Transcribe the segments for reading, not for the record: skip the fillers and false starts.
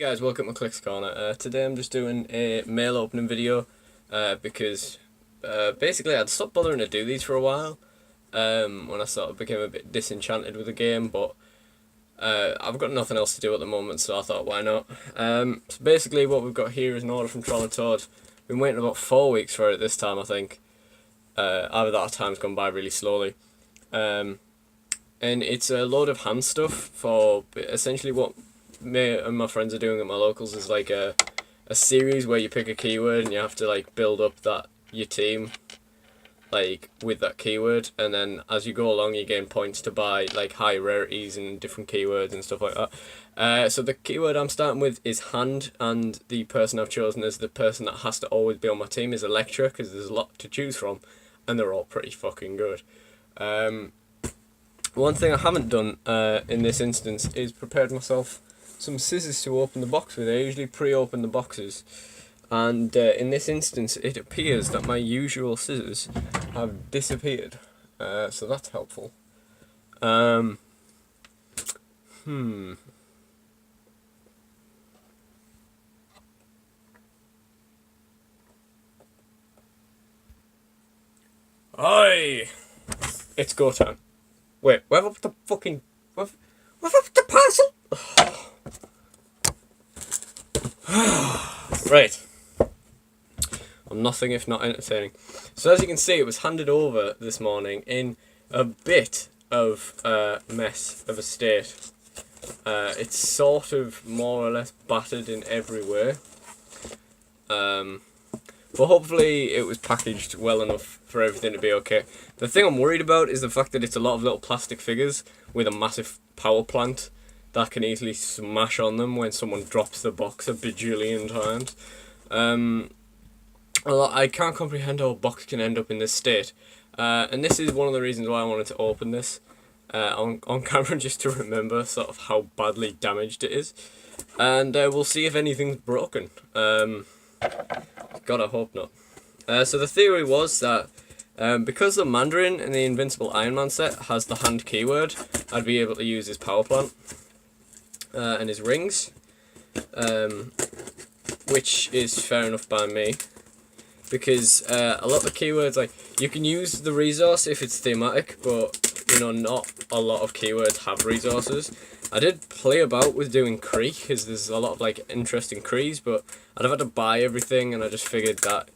Hey guys, welcome to Clix Corner. Today I'm just doing a mail opening video because basically I'd stopped bothering to do these for a while when I sort of became a bit disenchanted with the game, but I've got nothing else to do at the moment, so I thought why not. So basically what we've got here is an order from Troll and Toad. Been waiting about 4 weeks for it this time, I think. Either that time's gone by really slowly. And it's a load of hand stuff for essentially what me and my friends are doing at my locals is like a series where you pick a keyword and you have to like build up your team like with that keyword, and then as you go along you gain points to buy like high rarities and different keywords and stuff like that. So the keyword I'm starting with is hand, and the person I've chosen as the person that has to always be on my team is Electra, because there's a lot to choose from and they're all pretty fucking good. One thing I haven't done in this instance is prepared myself some scissors to open the box with. I usually pre-open the boxes, and in this instance it appears that my usual scissors have disappeared, so that's helpful. Oi! It's go time. Wait, where have the fucking... Where have the parcel? Right. I'm nothing if not entertaining. So as you can see, it was handed over this morning in a bit of a mess of a state. It's sort of more or less battered in every way. But hopefully it was packaged well enough for everything to be okay. The thing I'm worried about is the fact that it's a lot of little plastic figures with a massive power plant that can easily smash on them when someone drops the box a bajillion times. I can't comprehend how a box can end up in this state. And this is one of the reasons why I wanted to open this on camera, just to remember sort of how badly damaged it is. And we'll see if anything's broken. God, I hope not. So the theory was that because the Mandarin in the Invincible Iron Man set has the hand keyword, I'd be able to use his power plant and his rings, which is fair enough by me, because a lot of the keywords, like, you can use the resource if it's thematic, but you know, not a lot of keywords have resources. I did play about with doing Cree, because there's a lot of like interesting Crees, but I'd have had to buy everything, and I just figured that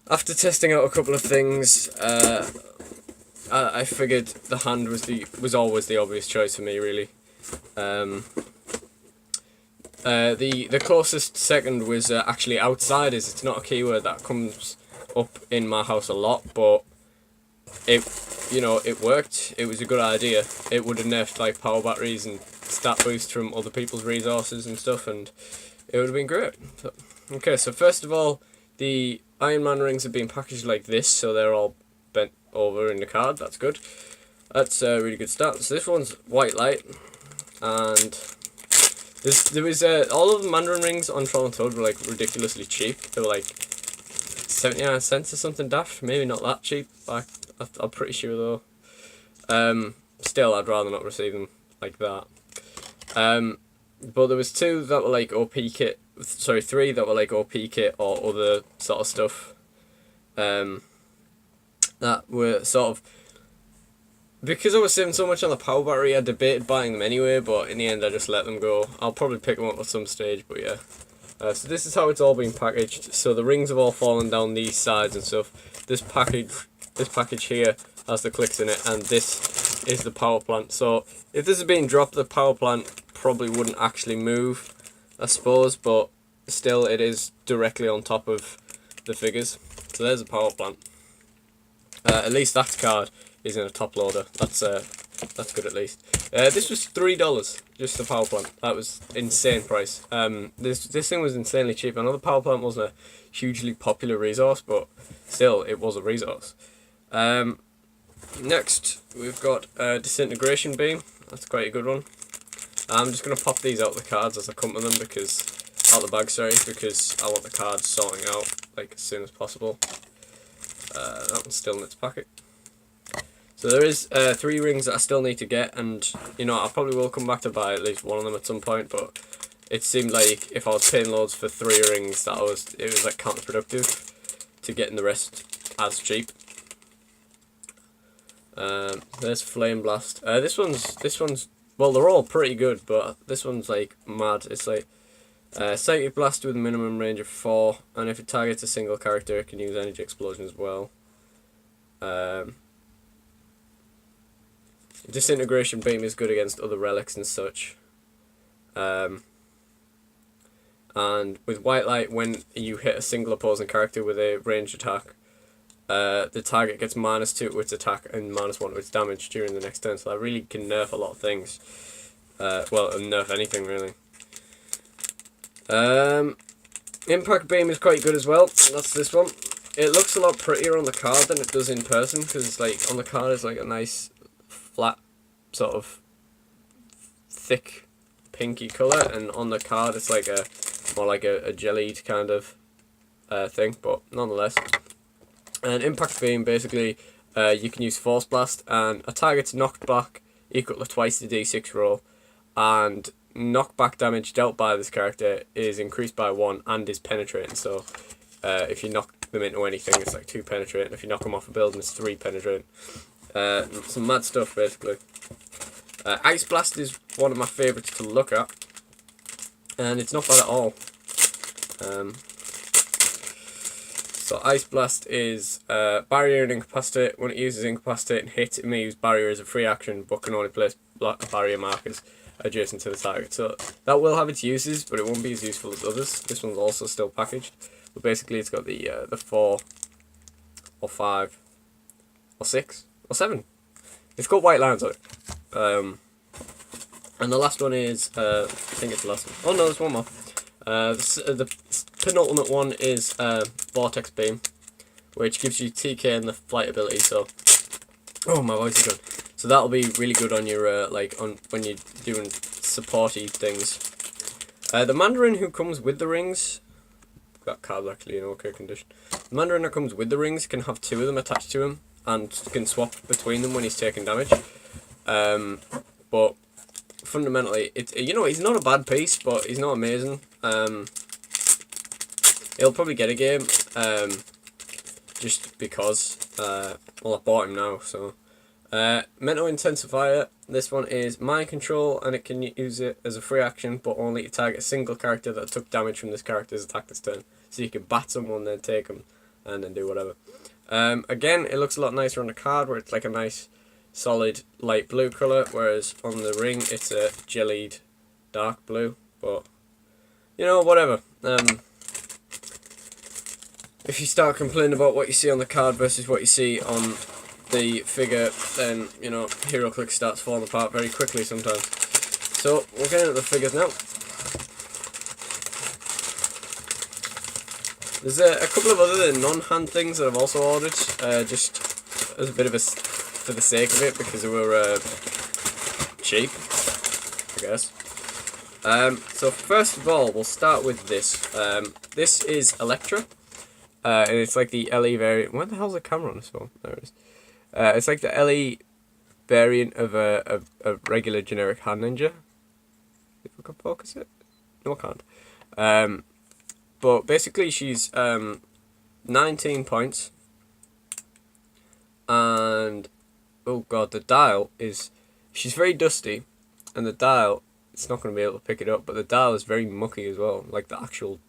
after testing out a couple of things, I figured the hand was always the obvious choice for me, really. The closest second was actually Outsiders. It's not a keyword that comes up in my house a lot, but it worked. It was a good idea. It would have nerfed like power batteries and stat boosts from other people's resources and stuff, and it would have been great. Okay, so first of all, the Iron Man rings have been packaged like this, so they're all bent over in the card. That's good. That's a really good start. So this one's white light, and there was all of the Mandarin rings on Troll and Toad were like ridiculously cheap. They were like 79 cents or something daft. Maybe not that cheap. I'm pretty sure though. Still, I'd rather not receive them like that. But there was two that were like OP kit. Sorry, three that were like OP kit or other sort of stuff. That were sort of, because I was saving so much on the power battery, I debated buying them anyway, but in the end I just let them go. I'll probably pick them up at some stage, but yeah. So this is how it's all been packaged. So the rings have all fallen down these sides and stuff. This package here has the Clix in it, and this is the power plant. So if this had been dropped, the power plant probably wouldn't actually move, I suppose, but still it is directly on top of the figures. So there's the power plant. At least that card is in a top loader. That's good at least. This was $3, just the power plant. That was insane price. This thing was insanely cheap. I know the power plant wasn't a hugely popular resource, but still, it was a resource. Next, we've got a disintegration beam. That's quite a good one. I'm just gonna pop these out of the cards as I come to them, out the bag, sorry, because I want the cards sorting out like as soon as possible. That one's still in its packet. So there is 3 rings that I still need to get, and you know, I probably will come back to buy at least one of them at some point, but it seemed like if I was paying loads for 3 rings, it was like counterproductive to getting the rest as cheap. There's Flame Blast. This one's well, they're all pretty good, but this one's like mad. It's like Psychic Blast with a minimum range of 4, and if it targets a single character, it can use Energy Explosion as well. Disintegration Beam is good against other relics and such. And with White Light, when you hit a single opposing character with a ranged attack, the target gets -2 to its attack and -1 to its damage during the next turn. So that really can nerf a lot of things. Well, nerf anything really. Impact Beam is quite good as well. That's this one. It looks a lot prettier on the card than it does in person, because it's like on the card it's like a nice flat sort of thick pinky colour, and on the card it's like a more like a jellied kind of thing, but nonetheless. And Impact Beam, basically, you can use Force Blast, and a target's knocked back equal to twice the d6 roll, and knockback damage dealt by this character is increased by 1 and is penetrating. So if you knock them into anything, it's like 2 penetrating. If you knock them off a building, it's 3 penetrating. Some mad stuff, basically. Ice Blast is one of my favourites to look at, and it's not bad at all. So Ice Blast is Barrier and Incapacitate. When it uses Incapacitate and hit, it may use Barrier as a free action, but can only place barrier markers adjacent to the target. So that will have its uses, but it won't be as useful as others. This one's also still packaged, but basically it's got the 4 or 5 or 6 or 7. It's got white lines on it. And the last one is I think it's the last one. Oh no, there's one more. The penultimate one is Vortex Beam, which gives you TK and the flight ability. So, oh, my voice is gone. So that'll be really good on your when you're doing supporty things. The Mandarin who comes with the rings, that card's actually in okay condition. The Mandarin that comes with the rings can have 2 of them attached to him and can swap between them when he's taking damage. But fundamentally, he's not a bad piece, but he's not amazing. He'll probably get a game, just because. Well, I bought him now, so. Mental Intensifier. This one is Mind Control, and it can use it as a free action, but only to target a single character that took damage from this character's attack this turn. So you can bat someone, then take them, and then do whatever. Again, it looks a lot nicer on the card, where it's like a nice solid light blue colour, whereas on the ring it's a jellied dark blue, but whatever. If you start complaining about what you see on the card versus what you see on the figure, then Hero Clix starts falling apart very quickly sometimes. So we'll get into the figures now. There's a couple of other non-hand things that I've also ordered, just as a bit of for the sake of it, because they were cheap, I guess. So first of all, we'll start with this. This is Electra, and it's like the LE variant. Where the hell's the camera on this phone? There it is. It's like the LE variant of a regular generic hand ninja. If I can focus it, no, I can't. But basically, she's 19 points, and oh god, the dial is, she's very dusty, and the dial, it's not going to be able to pick it up, but the dial is very mucky as well, like the actual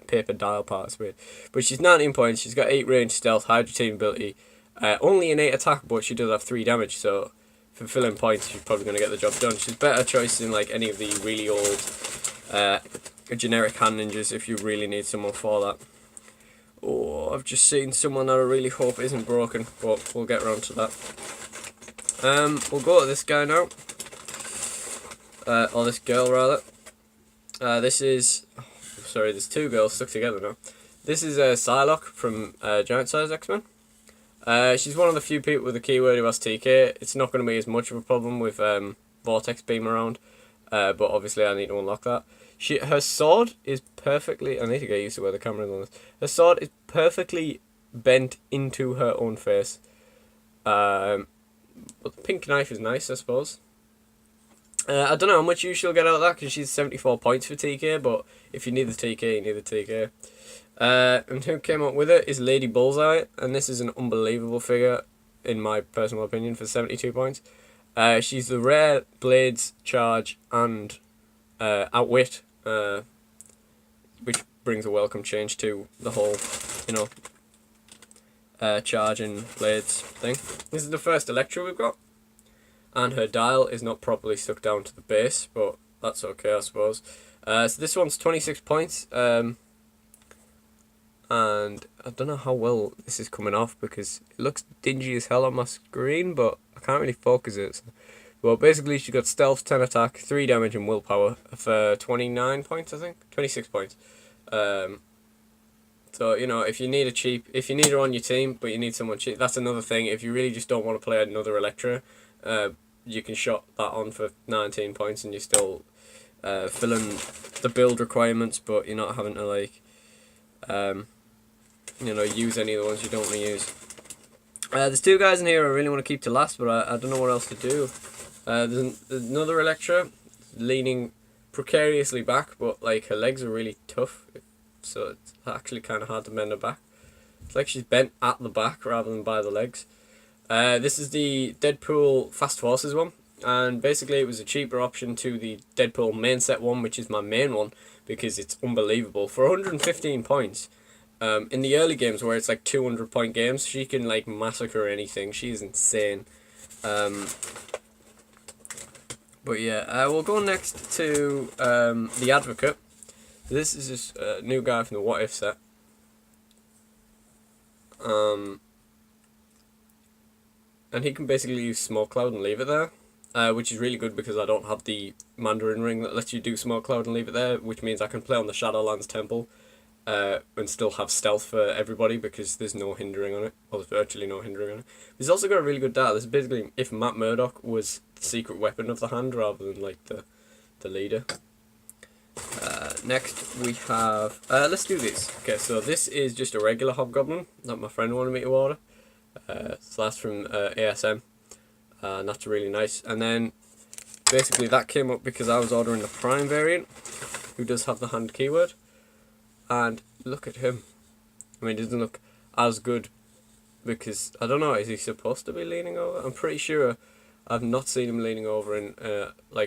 paper dial part is weird. But she's 19 points, she's got 8 range, stealth, hydro team ability, only an 8 attack, but she does have 3 damage, so for filling points, she's probably going to get the job done. She's better choice than like any of the really old generic hand ninjas if you really need someone for that. Oh, I've just seen someone that I really hope isn't broken, but we'll get around to that. We'll go to this guy now. Or this girl, rather. This is... Oh, sorry, there's 2 girls stuck together now. This is Psylocke from Giant Size X-Men. She's one of the few people with a keyword who has TK. It's not going to be as much of a problem with Vortex Beam around, but obviously I need to unlock that. Her sword is perfectly... I need to get used to where the camera is on this. Her sword is perfectly bent into her own face. But the pink knife is nice, I suppose. I don't know how much use she'll get out of that because she's 74 points for TK, but if you need the TK, you need the TK. And who came up with it is Lady Bullseye, and this is an unbelievable figure, in my personal opinion, for 72 points. She's the rare Blades, Charge, and Outwit, which brings a welcome change to the whole, Charge and Blades thing. This is the first Electra we've got, and her dial is not properly stuck down to the base, but that's okay, I suppose. So this one's 26 points, and I don't know how well this is coming off because it looks dingy as hell on my screen, but I can't really focus it. Well, basically she got stealth, 10 attack, 3 damage and willpower for 29 points, I think? 26 points. So, if you need if you need her on your team, but you need someone cheap, that's another thing. If you really just don't want to play another Electra, you can shot that on for 19 points and you're still filling the build requirements, but you're not having to, use any of the ones you don't want to use. There's 2 guys in here I really want to keep to last, but I don't know what else to do. There's another Electra leaning precariously back, but her legs are really tough, so it's actually kind of hard to bend her back. It's like she's bent at the back rather than by the legs. This is the Deadpool Fast Forces one, and basically it was a cheaper option to the Deadpool main set one, which is my main one, because it's unbelievable. For 115 points, in the early games where it's 200 point games, she can massacre anything. She's insane. But yeah, we'll go next to the Advocate. This is just a new guy from the What If set. And he can basically use Smoke Cloud and leave it there, which is really good because I don't have the Mandarin ring that lets you do Smoke Cloud and leave it there, which means I can play on the Shadowlands Temple and still have stealth for everybody because there's no hindering on it. Well, there's virtually no hindering on it. He's also got a really good data. This is basically if Matt Murdock was the secret weapon of the hand rather than the leader. Next we have, let's do this. Okay, so this is just a regular Hobgoblin that my friend wanted me to order. So that's from ASM, and that's really nice. And then basically that came up because I was ordering the Prime variant, who does have the hand keyword. And look at him. I mean, it doesn't look as good because, I don't know, is he supposed to be leaning over? I'm pretty sure I've not seen him leaning over in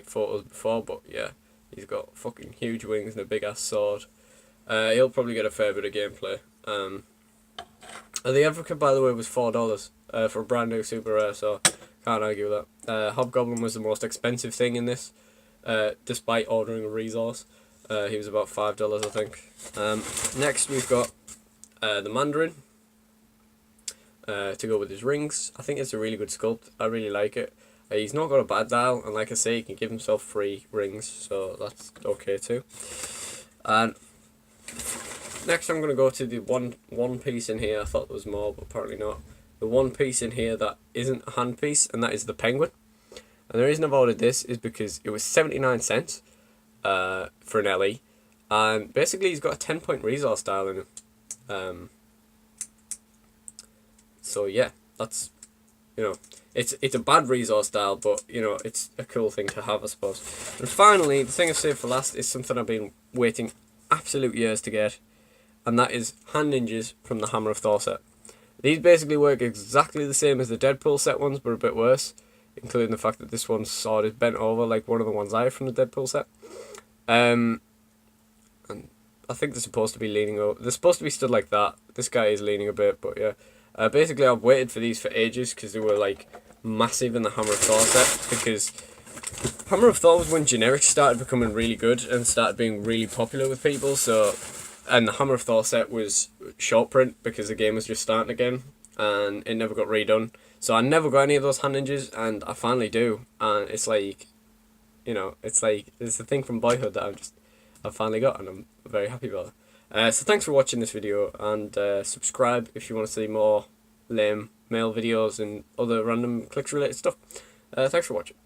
photos before, but yeah, he's got fucking huge wings and a big ass sword. He'll probably get a fair bit of gameplay. The Advocate, by the way, was $4 for a brand new super rare, so can't argue with that. Hobgoblin was the most expensive thing in this, despite ordering a resource. He was about $5, I think. Next we've got the Mandarin to go with his rings. I think it's a really good sculpt. I really like it. He's not got a bad dial, and like I say, he can give himself 3 rings, so that's okay too. And next I'm going to go to the one piece in here. I thought there was more, but apparently not. The one piece in here that isn't a hand piece, and that is the Penguin. And the reason I've ordered this is because it was 79 cents for an LE, and basically he's got a 10-point resource dial in him. So yeah, that's, it's a bad resource dial, but it's a cool thing to have, I suppose. And finally, the thing I've saved for last is something I've been waiting absolute years to get, and that is hand ninjas from the Hammer of Thor set. These basically work exactly the same as the Deadpool set ones, but a bit worse, including the fact that this one's sword is bent over like one of the ones I have from the Deadpool set. And I think they're supposed to be leaning over. They're supposed to be stood like that. This guy is leaning a bit, but yeah. Basically, I've waited for these for ages because they were massive in the Hammer of Thor set. Because Hammer of Thor was when generics started becoming really good and started being really popular with people. So, and the Hammer of Thor set was short print because the game was just starting again and it never got redone. So I never got any of those hand ninjas, and I finally do. And it's it's the thing from boyhood that I've finally got, and I'm very happy about it. So thanks for watching this video, and subscribe if you want to see more lame mail videos and other random Clix related stuff. Thanks for watching.